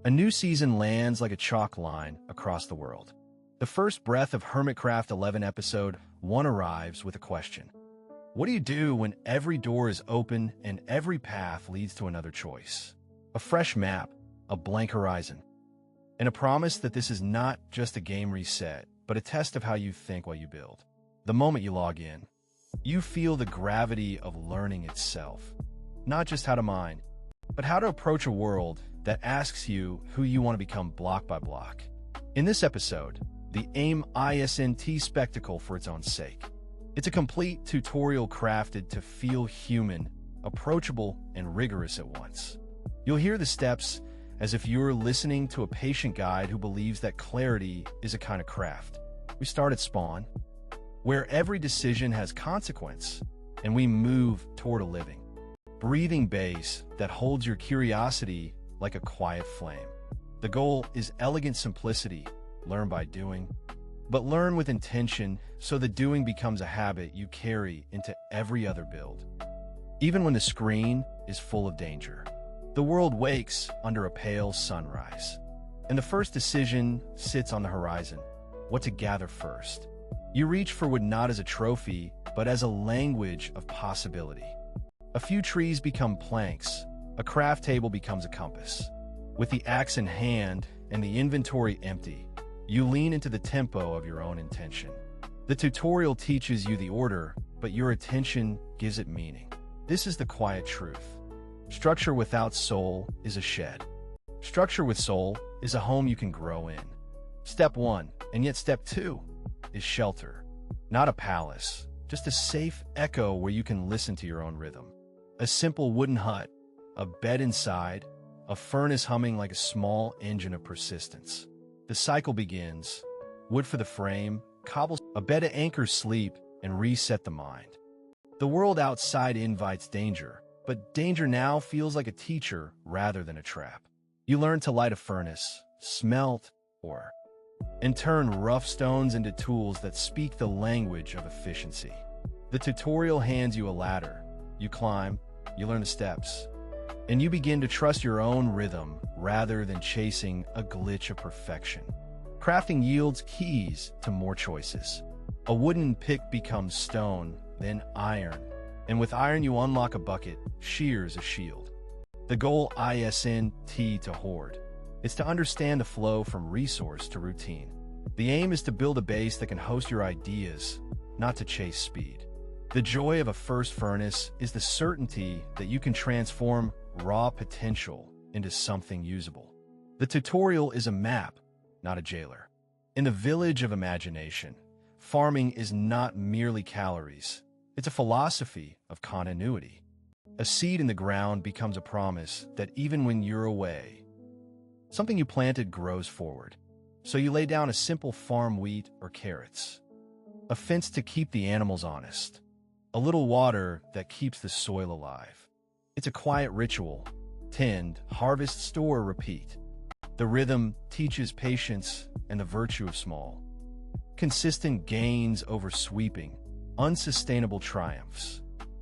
A new season lands like a chalk line across the world. The first breath of Hermitcraft 11 episode 1 arrives with a question. What do you do when every door is open and every path leads to another choice? A fresh map, a blank horizon, and a promise that this is not just a game reset, but a test of how you think while you build. The moment you log in, you feel the gravity of learning itself. Not just how to mine, but how to approach a world that asks you who you want to become block by block. In this episode, the AIM ISNT spectacle for its own sake. It's a complete tutorial crafted to feel human, approachable, and rigorous at once. You'll hear the steps as if you're listening to a patient guide who believes that clarity is a kind of craft. We start at spawn, where every decision has consequence, and we move toward a living, breathing base that holds your curiosity like a quiet flame. The goal is elegant simplicity, learn by doing, but learn with intention so the doing becomes a habit you carry into every other build. Even when the screen is full of danger, the world wakes under a pale sunrise, and the first decision sits on the horizon, what to gather first. You reach for wood not as a trophy, but as a language of possibility. A few trees become planks, a craft table becomes a compass. With the axe in hand and the inventory empty, you lean into the tempo of your own intention. The tutorial teaches you the order, but your attention gives it meaning. This is the quiet truth. Structure without soul is a shed. Structure with soul is a home you can grow in. Step 1, and yet step 2, is shelter. Not a palace, just a safe echo where you can listen to your own rhythm. A simple wooden hut, a bed inside, a furnace humming like a small engine of persistence. The cycle begins. Wood for the frame, cobbles, a bed to anchor sleep and reset the mind. The world outside invites danger, but danger now feels like a teacher rather than a trap. You learn to light a furnace, smelt, and turn rough stones into tools that speak the language of efficiency. The tutorial hands you a ladder. You climb, you learn the steps, and you begin to trust your own rhythm rather than chasing a glitch of perfection. Crafting yields keys to more choices. A wooden pick becomes stone, then iron, and with iron you unlock a bucket, shears a shield. The goal ISNT to hoard. It's to understand the flow from resource to routine. The aim is to build a base that can host your ideas, not to chase speed. The joy of a first furnace is the certainty that you can transform raw potential into something usable. The tutorial is a map, not a jailer. In the village of imagination, farming is not merely calories. It's a philosophy of continuity. A seed in the ground becomes a promise that even when you're away, something you planted grows forward. So you lay down a simple farm wheat or carrots. A fence to keep the animals honest. A little water that keeps the soil alive. It's a quiet ritual. Tend, harvest, store, repeat. The rhythm teaches patience and the virtue of small, consistent gains over sweeping, unsustainable triumphs.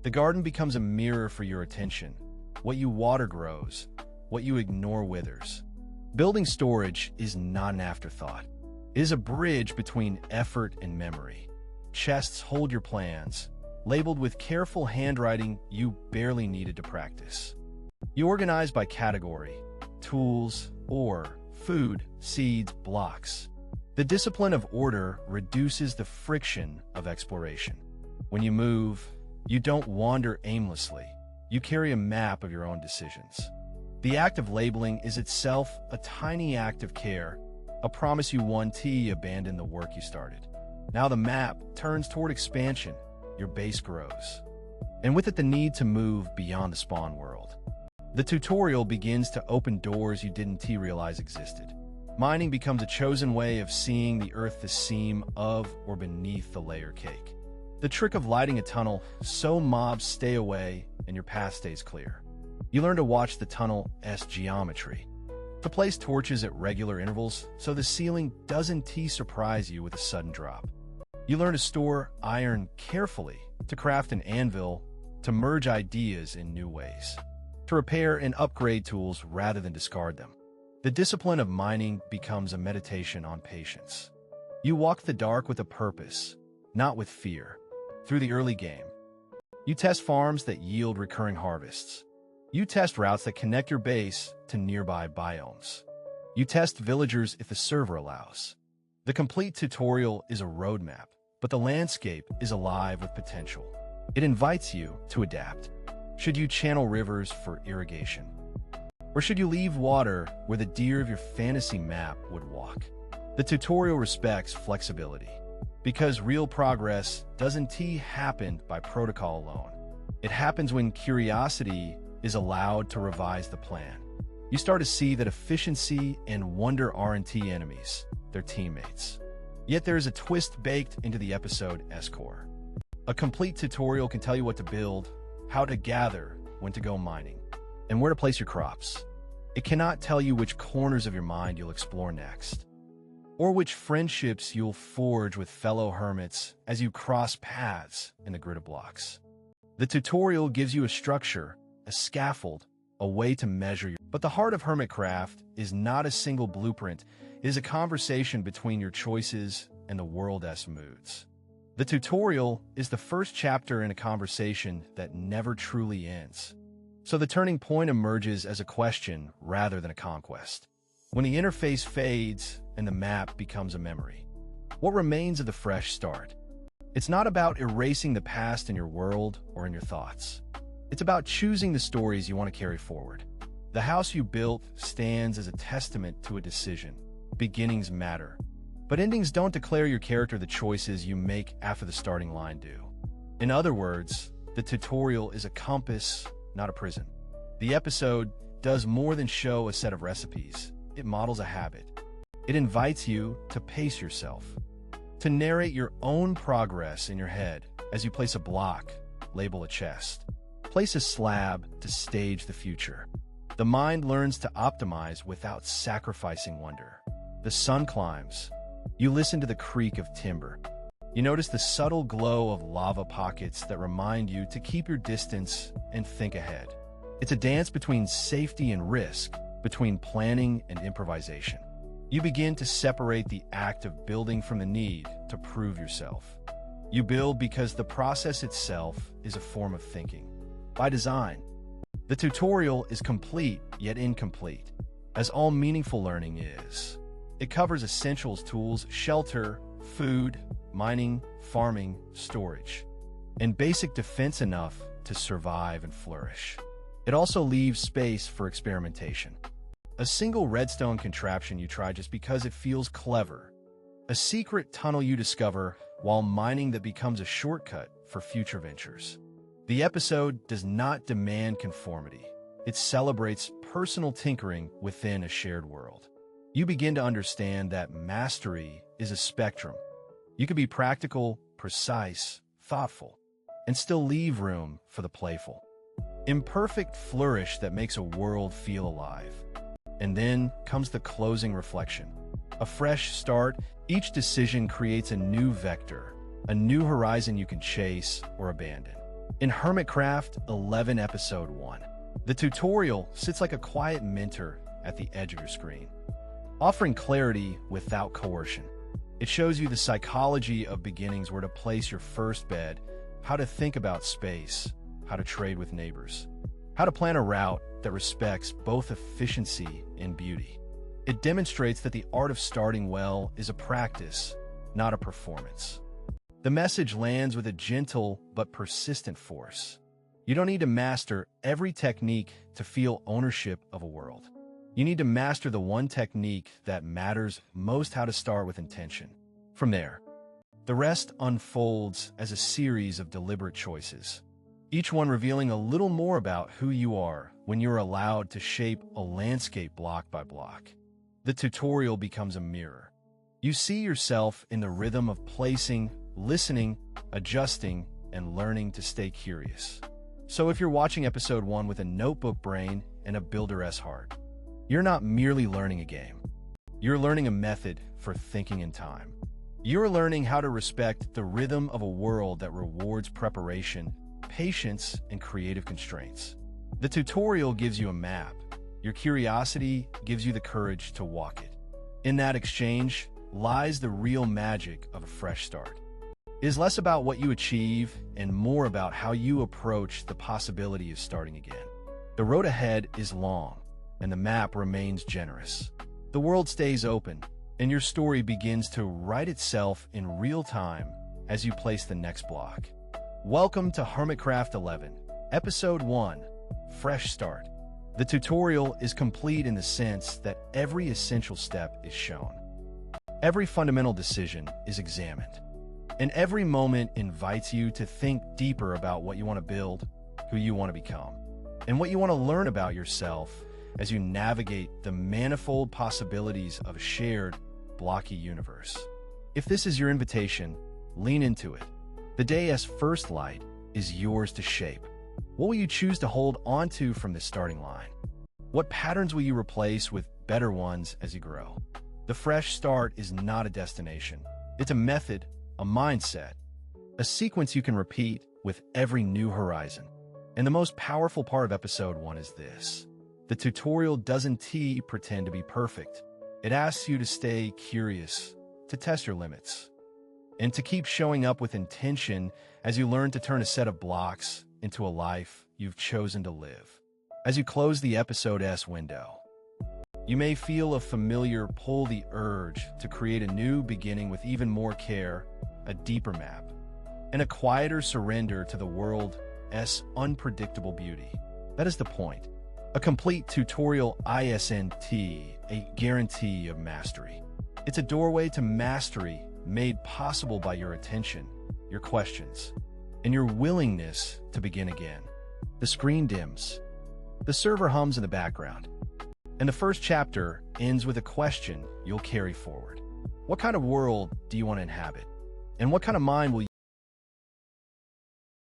The garden becomes a mirror for your attention. What you water grows, what you ignore withers. Building storage is not an afterthought. It is a bridge between effort and memory. Chests hold your plans, labeled with careful handwriting you barely needed to practice. You organize by category, tools, ore, food, seeds, blocks. The discipline of order reduces the friction of exploration. When you move, you don't wander aimlessly. You carry a map of your own decisions. The act of labeling is itself a tiny act of care, a promise you won't abandon the work you started. Now the map turns toward expansion, your base grows, and with it the need to move beyond the spawn world. The tutorial begins to open doors you didn't realize existed. Mining becomes a chosen way of seeing the earth, the seam of or beneath the layer cake. The trick of lighting a tunnel so mobs stay away and your path stays clear. You learn to watch the tunnel's geometry, to place torches at regular intervals so the ceiling doesn't surprise you with a sudden drop. You learn to store iron carefully, to craft an anvil, to merge ideas in new ways, to repair and upgrade tools rather than discard them. The discipline of mining becomes a meditation on patience. You walk the dark with a purpose, not with fear. Through the early game, you test farms that yield recurring harvests. You test routes that connect your base to nearby biomes. You test villagers if the server allows. The complete tutorial is a roadmap, but the landscape is alive with potential. It invites you to adapt. Should you channel rivers for irrigation? Or should you leave water where the deer of your fantasy map would walk? The tutorial respects flexibility, because real progress doesn't happen by protocol alone. It happens when curiosity is allowed to revise the plan. You start to see that efficiency and wonder aren't enemies, they're teammates. Yet there is a twist baked into the episode's core. A complete tutorial can tell you what to build, how to gather, when to go mining, and where to place your crops. It cannot tell you which corners of your mind you'll explore next, or which friendships you'll forge with fellow hermits as you cross paths in the grid of blocks. The tutorial gives you a structure, a scaffold, a way to measure but the heart of Hermitcraft is not a single blueprint. It is a conversation between your choices and the world's moods. The tutorial is the first chapter in a conversation that never truly ends. So the turning point emerges as a question rather than a conquest. When the interface fades and the map becomes a memory, what remains of the fresh start? It's not about erasing the past in your world or in your thoughts. It's about choosing the stories you want to carry forward. The house you built stands as a testament to a decision. Beginnings matter, but endings don't declare your character. The choices you make after the starting line do. In other words, the tutorial is a compass, not a prison. The episode does more than show a set of recipes. It models a habit. It invites you to pace yourself, to narrate your own progress in your head as you place a block, label a chest, place a slab to stage the future. The mind learns to optimize without sacrificing wonder. The sun climbs. You listen to the creak of timber. You notice the subtle glow of lava pockets that remind you to keep your distance and think ahead. It's a dance between safety and risk, between planning and improvisation. You begin to separate the act of building from the need to prove yourself. You build because the process itself is a form of thinking. By design, the tutorial is complete yet incomplete, as all meaningful learning is. It covers essentials, tools, shelter, food, mining, farming, storage, and basic defense enough to survive and flourish. It also leaves space for experimentation. A single redstone contraption you try just because it feels clever. A secret tunnel you discover while mining that becomes a shortcut for future ventures. The episode does not demand conformity. It celebrates personal tinkering within a shared world. You begin to understand that mastery is a spectrum. You can be practical, precise, thoughtful, and still leave room for the playful. Imperfect flourish that makes a world feel alive. And then comes the closing reflection. A fresh start. Each decision creates a new vector, a new horizon you can chase or abandon. In Hermitcraft 11 Episode 1, the tutorial sits like a quiet mentor at the edge of your screen, offering clarity without coercion. It shows you the psychology of beginnings, where to place your first bed, how to think about space, how to trade with neighbors, how to plan a route that respects both efficiency and beauty. It demonstrates that the art of starting well is a practice, not a performance. The message lands with a gentle but persistent force. You don't need to master every technique to feel ownership of a world. You need to master the one technique that matters most: how to start with intention. From there, the rest unfolds as a series of deliberate choices, each one revealing a little more about who you are when you're allowed to shape a landscape block by block. The tutorial becomes a mirror. You see yourself in the rhythm of placing, listening, adjusting, and learning to stay curious. So if you're watching episode 1 with a notebook brain and a builder's heart, you're not merely learning a game. You're learning a method for thinking in time. You're learning how to respect the rhythm of a world that rewards preparation, patience, and creative constraints. The tutorial gives you a map, Your curiosity gives you the courage to walk it. In that exchange lies the real magic of a fresh start. It is less about what you achieve and more about how you approach the possibility of starting again. The road ahead is long, and the map remains generous. The world stays open, and your story begins to write itself in real time as you place the next block. Welcome to Hermitcraft 11, Episode 1, Fresh Start. The tutorial is complete in the sense that every essential step is shown. Every fundamental decision is examined, and every moment invites you to think deeper about what you want to build, who you want to become, and what you want to learn about yourself as you navigate the manifold possibilities of a shared, blocky universe. If this is your invitation, lean into it. The day's first light is yours to shape. What will you choose to hold onto from this starting line? What patterns will you replace with better ones as you grow? The fresh start is not a destination. It's a method, a mindset, a sequence you can repeat with every new horizon. And the most powerful part of Episode 1 is this. The tutorial doesn't pretend to be perfect. It asks you to stay curious, to test your limits, and to keep showing up with intention as you learn to turn a set of blocks into a life you've chosen to live. As you close the episode's window, you may feel a familiar pull, the urge to create a new beginning with even more care, a deeper map, and a quieter surrender to the world's unpredictable beauty. That is the point. A complete tutorial isn't a guarantee of mastery. It's a doorway to mastery made possible by your attention, your questions, and your willingness to begin again. The screen dims. The server hums in the background. And the first chapter ends with a question you'll carry forward. What kind of world do you want to inhabit? And what kind of mind will